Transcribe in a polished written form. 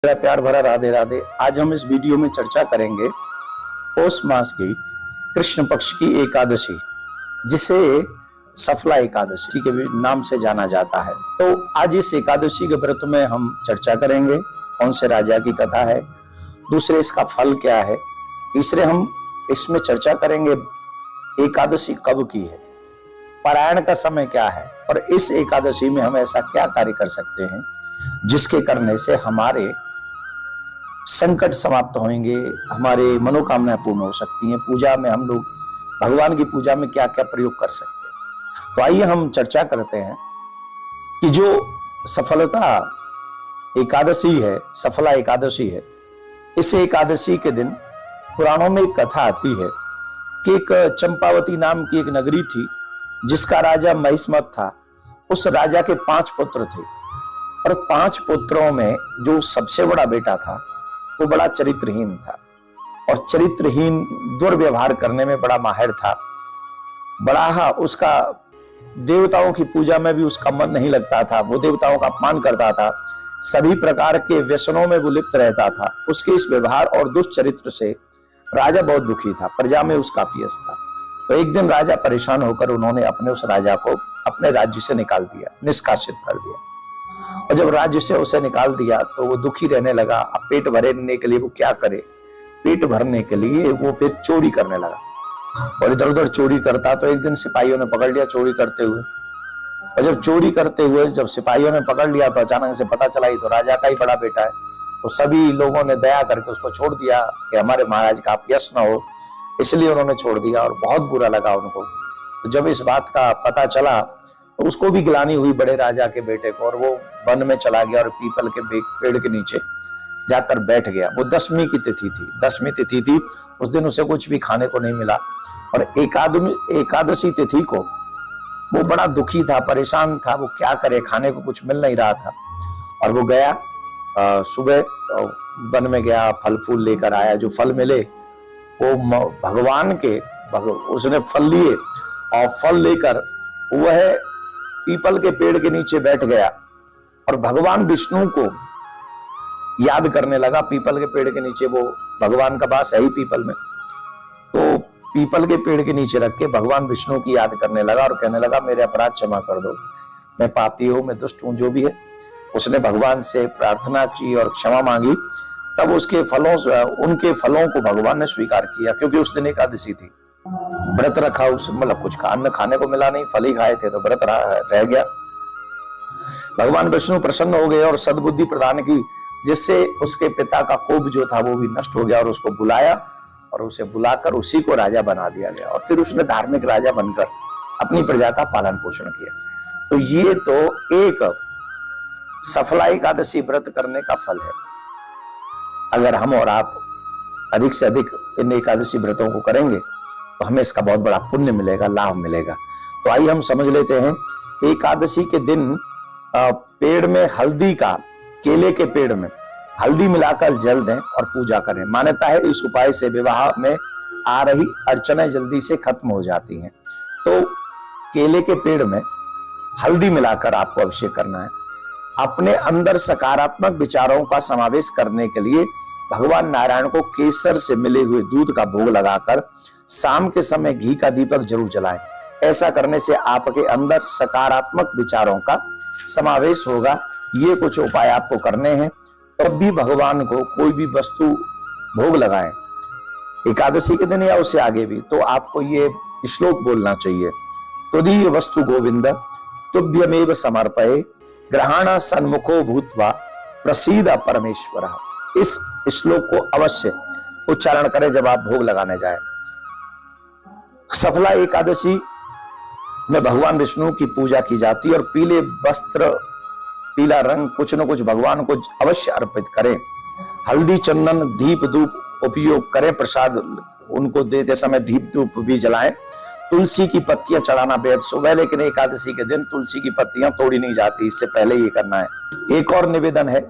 मेरा प्यार भरा राधे राधे। आज हम इस वीडियो में चर्चा करेंगे पौष मास की कृष्ण पक्ष की एकादशी, जिसे सफला एकादशी के भी नाम से जाना जाता है। तो आज इस एकादशी के व्रत में हम चर्चा करेंगे कौन से राजा की कथा है, दूसरे इसका फल क्या है, तीसरे हम इसमें चर्चा करेंगे एकादशी कब की है, पारायण का समय क्या है, और इस एकादशी में हम ऐसा क्या कार्य कर सकते हैं जिसके करने से हमारे संकट समाप्त होंगे, हमारे मनोकामनाएं पूर्ण हो सकती हैं। पूजा में हम लोग भगवान की पूजा में क्या क्या प्रयोग कर सकते हैं। तो आइए हम चर्चा करते हैं कि जो सफलता एकादशी है, सफला एकादशी है, इस एकादशी के दिन पुराणों में एक कथा आती है कि एक चंपावती नाम की एक नगरी थी जिसका राजा महिष्मत था। उस राजा के 5 पुत्र थे और 5 पुत्रों में जो सबसे बड़ा बेटा था वो बड़ा चरित्रहीन था और चरित्रहीन दुर्व्यवहार करने में बड़ा माहिर था। बड़ा उसका देवताओं की पूजा में भी उसका मन नहीं लगता था, वो देवताओं का अपमान करता था, सभी प्रकार के व्यसनों में वो लिप्त रहता था। उसके इस व्यवहार और दुष्चरित्र से राजा बहुत दुखी था, प्रजा में उसका अपयश था। तो एक दिन राजा परेशान होकर उन्होंने अपने उस राजा को अपने राज्य से निकाल दिया, निष्कासित कर दिया। और जब राज्य से उसे निकाल दिया तो वो दुखी रहने लगा। अब पेट भरने के लिए वो क्या करे, पेट भरने के लिए वो फिर चोरी करने लगा और इधर उधर चोरी करता। तो एक दिन सिपाहियों ने पकड़ लिया चोरी करते हुए, और जब चोरी करते हुए जब सिपाहियों ने पकड़ लिया तो अचानक से पता चला ही तो राजा का ही बड़ा बेटा है। तो सभी लोगों ने दया करके उसको छोड़ दिया कि हमारे महाराज का अपयश न हो, इसलिए उन्होंने छोड़ दिया और बहुत बुरा लगा उनको। तो जब इस बात का पता चला तो उसको भी गिलानी हुई बड़े राजा के बेटे को, और वो वन में चला गया और पीपल के पेड़ के नीचे जाकर बैठ गया। वो 10वीं की तिथि थी, 10वीं तिथि थी, उस दिन उसे कुछ भी खाने को नहीं मिला। और एकादशी तिथि को वो बड़ा दुखी था, परेशान था, वो क्या करे, खाने को कुछ मिल नहीं रहा था। और वो गया सुबह वन में गया, फल फूल लेकर आया। जो फल मिले वो भगवान के उसने फल लिए और फल लेकर वह पीपल के पेड़ के नीचे बैठ गया और भगवान विष्णु को याद करने लगा। पीपल के पेड़ के नीचे, वो भगवान का वास है ही पीपल में, तो पीपल के पेड़ के नीचे रख के भगवान विष्णु की याद करने लगा और कहने लगा मेरे अपराध क्षमा कर दो, मैं पापी हूं, मैं दुष्ट हूं, जो भी है। उसने भगवान से प्रार्थना की और क्षमा मांगी। तब उनके फलों को भगवान ने स्वीकार किया, क्योंकि उस दिन एकादशी थी। व्रत रखा, मतलब कुछ अन्न खाने को मिला नहीं, फल ही खाए थे, तो व्रत रह गया। भगवान विष्णु प्रसन्न हो गए और सद्बुद्धि प्रदान की, जिससे उसके पिता का कोप जो था वो भी नष्ट हो गया। और उसको बुलाया और उसे बुलाकर उसी को राजा बना दिया गया। और फिर उसने धार्मिक राजा बनकर अपनी प्रजा का पालन पोषण किया। तो ये तो एक सफला एकादशी व्रत करने का फल है। अगर हम और आप अधिक से अधिक इन एकादशी व्रतों को करेंगे तो हमें इसका बहुत बड़ा पुण्य मिलेगा, लाभ मिलेगा। तो आइए हम समझ लेते हैं। एकादशी के दिन पेड़ में हल्दी का, केले के पेड़ में हल्दी मिलाकर जल दें और पूजा करें। मान्यता है इस उपाय से विवाह में आ रही अड़चनें जल्दी से खत्म हो जाती हैं। तो केले के पेड़ में हल्दी मिलाकर आपको अभिषेक करना है। अपने अंदर सकारात्मक विचारों का समावेश करने के लिए भगवान नारायण को केसर से मिले हुए दूध का भोग लगाकर शाम के समय घी का दीपक जरूर जलाएं। ऐसा करने से आपके अंदर सकारात्मक विचारों का समावेश होगा। ये कुछ उपाय आपको करने हैं। तब भी भगवान को कोई भी वस्तु भोग लगाएं, एकादशी के दिन या उससे आगे भी, तो आपको ये श्लोक बोलना चाहिए। तुदीय वस्तु गोविंद तुभ्यमेव समर्पये ग्रहण सन्मुखो भूत्वा प्रसीद परमेश्वर। इस श्लोक को अवश्य उच्चारण करें जब आप भोग लगाने जाएं। सफला एकादशी में भगवान विष्णु की पूजा की जाती है और पीले वस्त्र, पीला रंग कुछ न कुछ भगवान को अवश्य अर्पित करें। हल्दी, चंदन, दीप धूप उपयोग करें। प्रसाद उनको देते समय दीप धूप भी जलाएं। तुलसी की पत्तियां चढ़ाना बेहद शुभ है, लेकिन एकादशी के दिन तुलसी की पत्तियां तोड़ी नहीं जाती, इससे पहले ये करना है। एक और निवेदन है